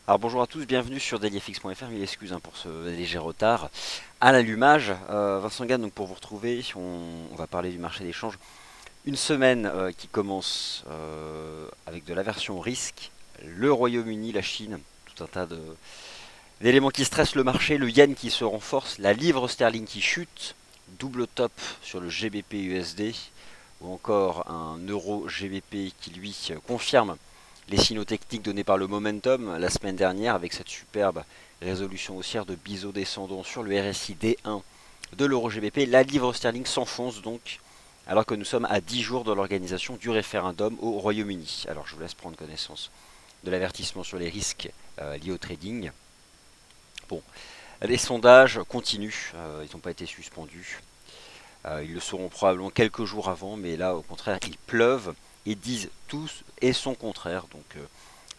Alors bonjour à tous, bienvenue sur dailyfx.fr, mille excuses pour ce léger retard à l'allumage. Vincent Gann, donc pour vous retrouver, on va parler du marché des changes. Une semaine qui commence avec de l'aversion au risque, le Royaume-Uni, la Chine, tout un tas d'éléments qui stressent le marché, le yen qui se renforce, la livre sterling qui chute, double top sur le GBP USD, ou encore un euro GBP qui lui confirme les signaux techniques donnés par le momentum la semaine dernière avec cette superbe résolution haussière de biseau descendant sur le RSI D1 de l'euro GBP. La livre sterling s'enfonce donc alors que nous sommes à 10 jours de l'organisation du référendum au Royaume-Uni. Alors je vous laisse prendre connaissance de l'avertissement sur les risques liés au trading. Bon, les sondages continuent, ils n'ont pas été suspendus. Ils le seront probablement quelques jours avant, mais là au contraire ils pleuvent et disent tous et son contraire. Donc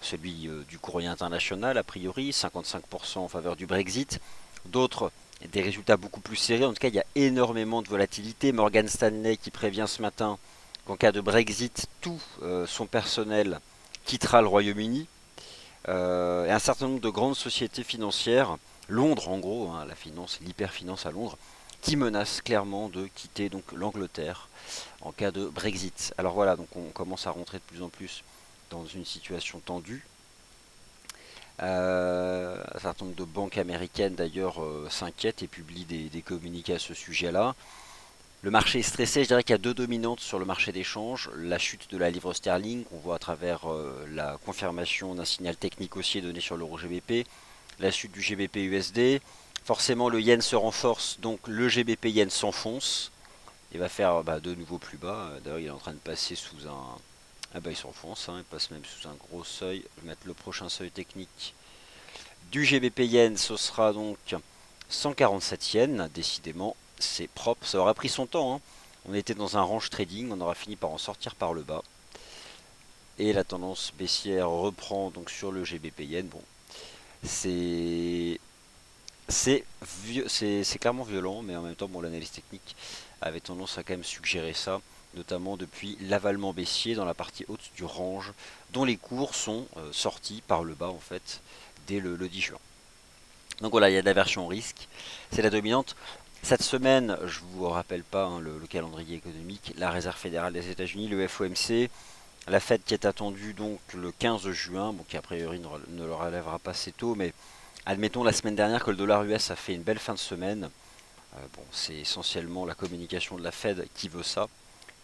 celui du courrier international a priori, 55% en faveur du Brexit. D'autres des résultats beaucoup plus serrés. En tout cas, il y a énormément de volatilité. Morgan Stanley qui prévient ce matin qu'en cas de Brexit, tout son personnel quittera le Royaume-Uni. Et un certain nombre de grandes sociétés financières, Londres en gros, hein, la finance, l'hyperfinance à Londres, qui menacent clairement de quitter donc l'Angleterre en cas de Brexit. Alors voilà, donc on commence à rentrer de plus en plus dans une situation tendue. Un certain nombre de banques américaines d'ailleurs s'inquiètent et publient des communiqués à ce sujet-là. Le marché est stressé, je dirais qu'il y a deux dominantes sur le marché des changes. La chute de la livre sterling, qu'on voit à travers la confirmation d'un signal technique haussier donné sur l'euro GBP. La chute du GBP USD. Forcément, le yen se renforce, donc le GBP yen s'enfonce. Il va faire de nouveau plus bas. D'ailleurs, il est en train de passer sous un. Ah bah, il s'enfonce, hein, il passe même sous un gros seuil. Je vais mettre le prochain seuil technique du GBP yen. Ce sera donc 147 yens. Décidément, c'est propre. Ça aura pris son temps, hein. On était dans un range trading, on aura fini par en sortir par le bas. Et la tendance baissière reprend donc sur le GBP yen. Bon, c'est c'est clairement violent, mais en même temps, bon, l'analyse technique avait tendance à quand même suggérer ça, notamment depuis l'avalement baissier dans la partie haute du range, dont les cours sont sortis par le bas en fait dès le 10 juin. Donc voilà, il y a de l'aversion au risque, c'est la dominante. Cette semaine, je vous rappelle pas hein, le calendrier économique, la Réserve fédérale des États-Unis, le FOMC, la Fed qui est attendue donc le 15 juin, bon, qui a priori ne le relèvera pas assez tôt, mais admettons la semaine dernière que le dollar US a fait une belle fin de semaine. Bon, c'est essentiellement la communication de la Fed qui veut ça,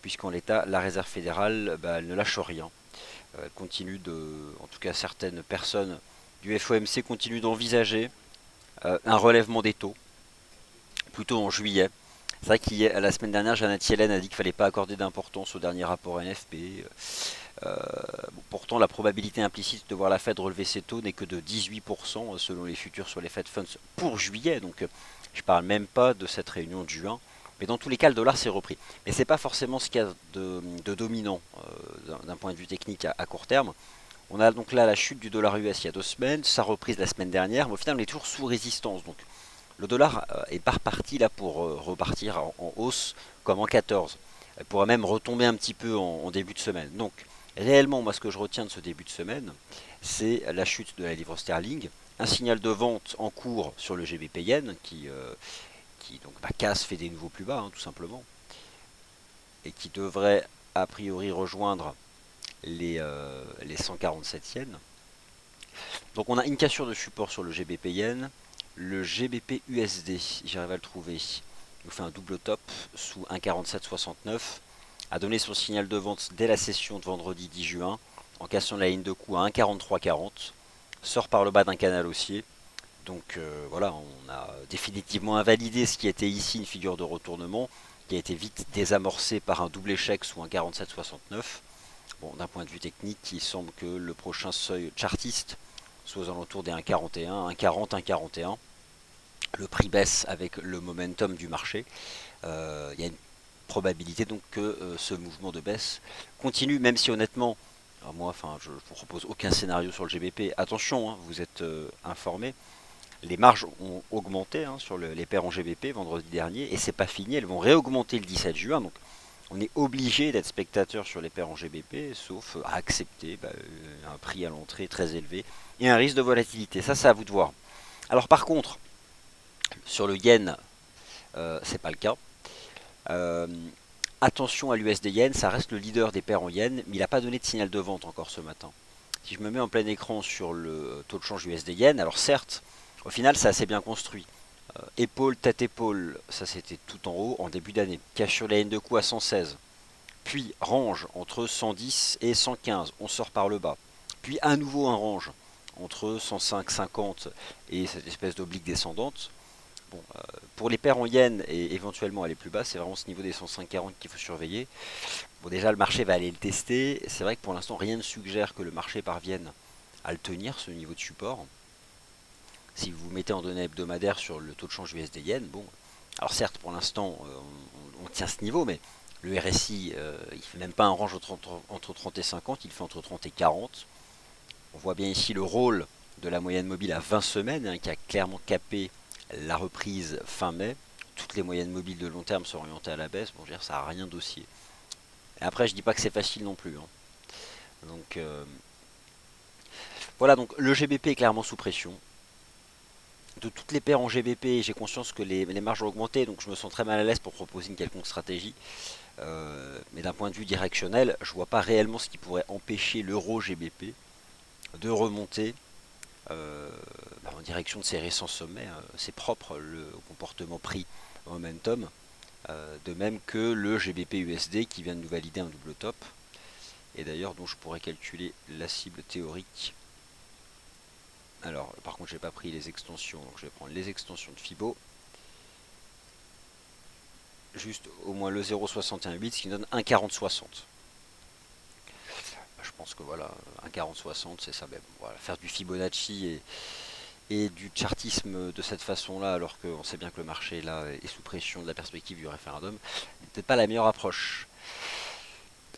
puisqu'en l'état, la Réserve fédérale, elle ne lâche rien. Elle continue en tout cas certaines personnes du FOMC continuent d'envisager un relèvement des taux, plutôt en juillet. C'est vrai que la semaine dernière, Janet Yellen a dit qu'il ne fallait pas accorder d'importance au dernier rapport NFP. Bon, pourtant, la probabilité implicite de voir la Fed relever ses taux n'est que de 18% selon les futurs sur les Fed Funds pour juillet. Donc, je ne parle même pas de cette réunion de juin. Mais dans tous les cas, le dollar s'est repris. Mais ce n'est pas forcément ce qu'il y a de dominant d'un point de vue technique à court terme. On a donc là la chute du dollar US il y a 2 semaines, sa reprise la semaine dernière, mais au final on est toujours sous résistance. Donc le dollar est pas reparti là pour repartir en hausse comme en 14. Elle pourrait même retomber un petit peu en début de semaine. Donc réellement, moi ce que je retiens de ce début de semaine, c'est la chute de la livre sterling, un signal de vente en cours sur le GBP yen qui donc casse, fait des nouveaux plus bas hein, tout simplement, et qui devrait a priori rejoindre les 147 yens. Donc on a une cassure de support sur le GBP yen. Le GBP USD, j'arrive à le trouver, nous fait un double top sous 1,4769. A donné son signal de vente dès la session de vendredi 10 juin en cassant la ligne de coup à 1,4340. Sort par le bas d'un canal haussier. Donc voilà, on a définitivement invalidé ce qui était ici une figure de retournement qui a été vite désamorcé par un double échec sous 1,4769. Bon, d'un point de vue technique, il semble que le prochain seuil chartiste soit aux alentours des 1,41, 1,40, 1,41. Le prix baisse avec le momentum du marché. Il y a une probabilité donc que ce mouvement de baisse continue, même si honnêtement, moi, je ne vous propose aucun scénario sur le GBP. Attention, hein, vous êtes informés. Les marges ont augmenté hein, sur les paires en GBP vendredi dernier et c'est pas fini. Elles vont réaugmenter le 17 juin. Donc On est obligé d'être spectateur sur les paires en GBP, sauf à accepter un prix à l'entrée très élevé et un risque de volatilité. Ça, c'est à vous de voir. Alors par contre, sur le yen, c'est pas le cas. Euh, Attention à l'USD yen, ça reste le leader des paires en yen, mais il n'a pas donné de signal de vente encore ce matin. Si je me mets en plein écran sur le taux de change USD yen, alors certes, au final, c'est assez bien construit. Épaule, tête, épaule, ça c'était tout en haut en début d'année. Cache sur la ligne de coup à 116. Puis range entre 110 et 115, on sort par le bas. Puis à nouveau un range entre 105,50 et cette espèce d'oblique descendante. Bon, pour les paires en yens et éventuellement aller plus bas, c'est vraiment ce niveau des 105,40 qu'il faut surveiller. Bon, déjà le marché va aller le tester. C'est vrai que pour l'instant rien ne suggère que le marché parvienne à le tenir, ce niveau de support. Si vous vous mettez en données hebdomadaires sur le taux de change USD yen, bon, alors certes pour l'instant on tient ce niveau, mais le RSI il fait même pas un range entre 30 et 50, il fait entre 30 et 40. On voit bien ici le rôle de la moyenne mobile à 20 semaines hein, qui a clairement capé la reprise fin mai. Toutes les moyennes mobiles de long terme sont orientées à la baisse. Bon, je veux dire, ça n'a rien d'haussier. Et après, je dis pas que c'est facile non plus. Hein. Donc voilà, donc le GBP est clairement sous pression. De toutes les paires en GBP, j'ai conscience que les marges ont augmenté, donc je me sens très mal à l'aise pour proposer une quelconque stratégie. Mais d'un point de vue directionnel, je vois pas réellement ce qui pourrait empêcher l'euro GBP de remonter en direction de ses récents sommets. C'est propre le comportement prix momentum. De même que le GBP USD qui vient de nous valider un double top. Et d'ailleurs dont je pourrais calculer la cible théorique. Alors par contre j'ai pas pris les extensions, donc je vais prendre les extensions de Fibo. Juste au moins le 0,618, ce qui donne 1,4060. Je pense que voilà, 1,4060 c'est ça même. Voilà, faire du Fibonacci et du chartisme de cette façon-là, alors qu'on sait bien que le marché là est sous pression de la perspective du référendum, n'est peut-être pas la meilleure approche.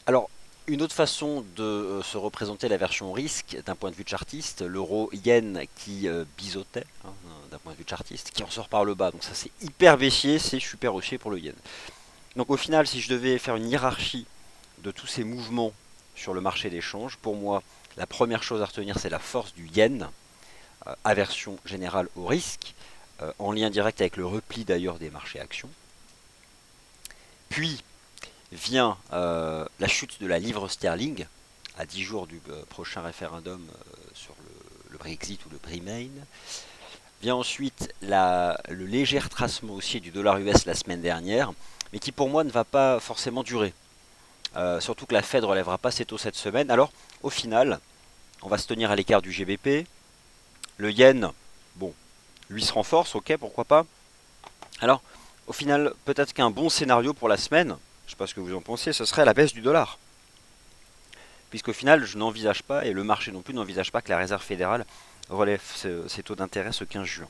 Alors, une autre façon de se représenter la version risque d'un point de vue chartiste, l'euro yen qui biseautait hein, d'un point de vue chartiste, qui en sort par le bas. Donc ça c'est hyper baissier, c'est super haussier pour le yen. Donc au final, si je devais faire une hiérarchie de tous ces mouvements sur le marché d'échange, pour moi, la première chose à retenir, c'est la force du yen, aversion générale au risque, en lien direct avec le repli d'ailleurs des marchés actions. Puis vient la chute de la livre sterling à 10 jours du prochain référendum sur le Brexit ou le Remain. Vient ensuite le léger retracement haussier du dollar US la semaine dernière, mais qui pour moi ne va pas forcément durer. Surtout que la Fed ne relèvera pas ses taux cette semaine. Alors au final, on va se tenir à l'écart du GBP. Le yen, bon, lui se renforce, ok, pourquoi pas. Alors, au final, peut-être qu'un bon scénario pour la semaine, je ne sais pas ce que vous en pensez, ce serait la baisse du dollar. Puisqu'au final, je n'envisage pas, et le marché non plus n'envisage pas que la Réserve fédérale relève ses taux d'intérêt ce 15 juin.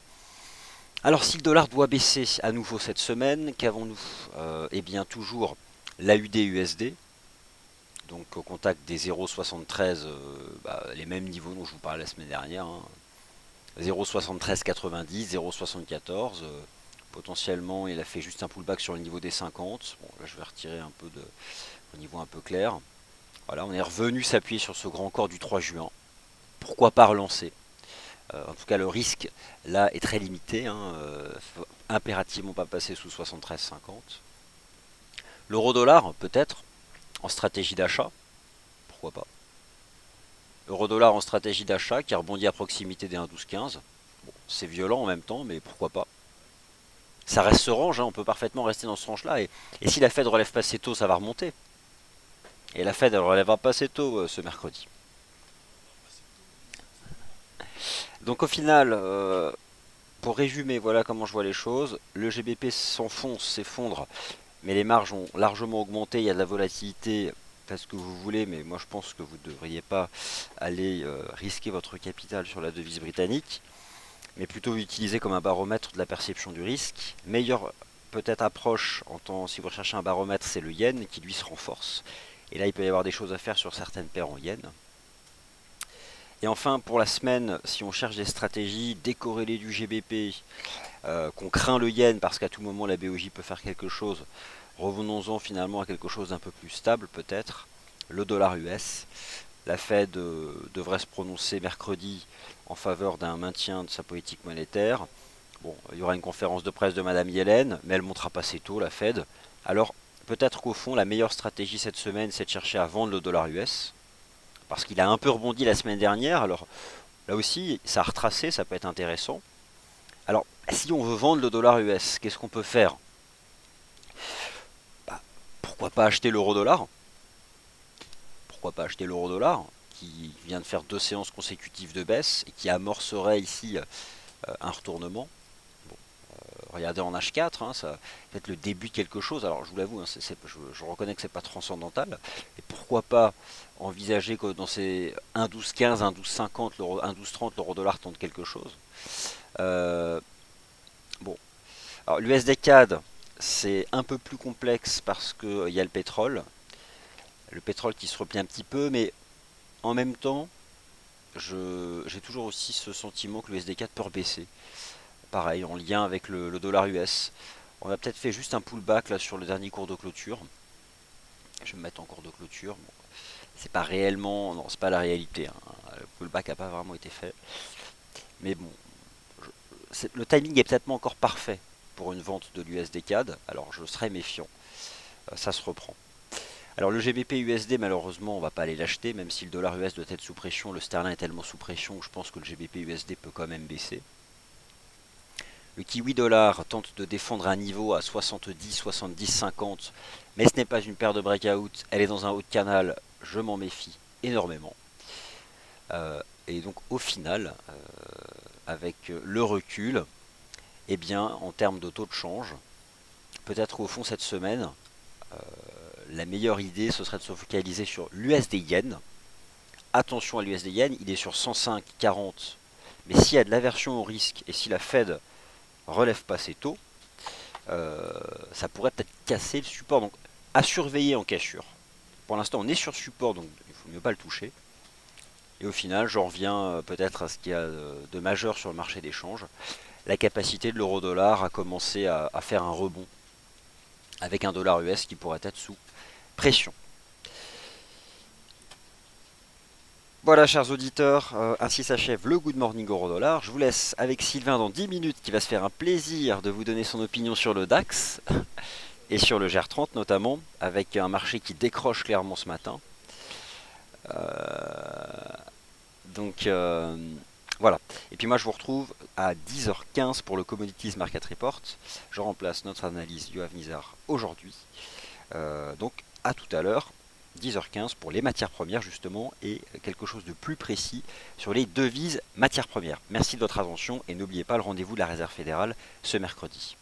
Alors si le dollar doit baisser à nouveau cette semaine, qu'avons-nous Eh bien toujours l'AUD-USD, donc au contact des 0,73, les mêmes niveaux dont je vous parlais la semaine dernière, hein. 0,7390, 0,74. Potentiellement, il a fait juste un pullback sur le niveau des 50. Bon, là, je vais retirer un peu au niveau un peu clair. Voilà, on est revenu s'appuyer sur ce grand corps du 3 juin. Pourquoi pas relancer En tout cas, le risque, là, est très limité. Hein, faut impérativement pas passer sous 73,50. L'euro-dollar, peut-être, en stratégie d'achat. Pourquoi pas Euro-dollar en stratégie d'achat qui rebondit à proximité des 1,1215. Bon, c'est violent en même temps, mais pourquoi pas. Ça reste ce range, hein, on peut parfaitement rester dans ce range-là. Et si la Fed relève pas ses taux, ça va remonter. Et la Fed, elle relèvera pas ses taux ce mercredi. Donc au final, pour résumer, voilà comment je vois les choses. Le GBP s'enfonce, s'effondre, mais les marges ont largement augmenté. Il y a de la volatilité, faites ce que vous voulez, mais moi je pense que vous ne devriez pas aller risquer votre capital sur la devise britannique, mais plutôt utiliser comme un baromètre de la perception du risque. Meilleure peut-être approche, si vous recherchez un baromètre, c'est le yen qui lui se renforce. Et là, il peut y avoir des choses à faire sur certaines paires en yen. Et enfin, pour la semaine, si on cherche des stratégies décorrélées du GBP, qu'on craint le yen parce qu'à tout moment la BOJ peut faire quelque chose. Revenons-en finalement à quelque chose d'un peu plus stable peut-être, le dollar US. La Fed devrait se prononcer mercredi en faveur d'un maintien de sa politique monétaire. Bon, il y aura une conférence de presse de Madame Yellen, mais elle montera pas ses taux, la Fed. Alors, peut-être qu'au fond, la meilleure stratégie cette semaine, c'est de chercher à vendre le dollar US, parce qu'il a un peu rebondi la semaine dernière. Alors, là aussi, ça a retracé, ça peut être intéressant. Alors, si on veut vendre le dollar US, qu'est-ce qu'on peut faire? Bah, pourquoi pas acheter l'euro-dollar? Pourquoi pas acheter l'euro-dollar, qui vient de faire 2 séances consécutives de baisse et qui amorcerait ici un retournement. Bon, regardez en H4, hein, ça peut être le début de quelque chose. Alors je vous l'avoue, hein, je reconnais que c'est pas transcendantal. Et pourquoi pas envisager que dans ces 1,1215, 1,1250, 1,1230, l'euro-dollar tente quelque chose. Euh, bon, alors l'USD CAD, c'est un peu plus complexe parce qu'il y a le pétrole. Le pétrole qui se replie un petit peu, mais en même temps, j'ai toujours aussi ce sentiment que le SD4 peut rebaisser. Pareil, en lien avec le dollar US. On a peut-être fait juste un pullback là sur le dernier cours de clôture. Je vais me mettre en cours de clôture. Bon, c'est pas réellement, non, c'est pas la réalité, hein. Le pullback n'a pas vraiment été fait. Mais bon, le timing est peut-être pas encore parfait pour une vente de l'USD CAD. Alors je serais méfiant. Ça se reprend. Alors le GBP USD, malheureusement, on va pas aller l'acheter, même si le dollar US doit être sous pression. Le sterling est tellement sous pression que je pense que le GBP USD peut quand même baisser. Le kiwi dollar tente de défendre un niveau à 70, 70, 50, mais ce n'est pas une paire de breakout, elle est dans un haut de canal, je m'en méfie énormément. Et donc au final, avec le recul, eh bien en termes de taux de change, peut-être qu'au fond cette semaine, la meilleure idée ce serait de se focaliser sur l'USD Yen. Attention à l'USD Yen, il est sur 105,40, mais s'il y a de l'aversion au risque et si la Fed relève pas ses taux, ça pourrait peut-être casser le support. Donc à surveiller en cassure. Pour l'instant on est sur support, donc il faut mieux pas le toucher. Et au final j'en reviens peut-être à ce qu'il y a de majeur sur le marché des changes. La capacité de l'euro-dollar à commencer à faire un rebond avec un dollar US qui pourrait être sous pression. Voilà chers auditeurs, ainsi s'achève le Good Morning Euro Dollar. Je vous laisse avec Sylvain dans 10 minutes qui va se faire un plaisir de vous donner son opinion sur le DAX et sur le GR30 notamment, avec un marché qui décroche clairement ce matin. Donc voilà. Et puis moi je vous retrouve à 10h15 pour le Commodities Market Report. Je remplace notre analyse Yoav Nizar aujourd'hui. Donc à tout à l'heure. 10h15 pour les matières premières justement et quelque chose de plus précis sur les devises matières premières. Merci de votre attention et n'oubliez pas le rendez-vous de la Réserve fédérale ce mercredi.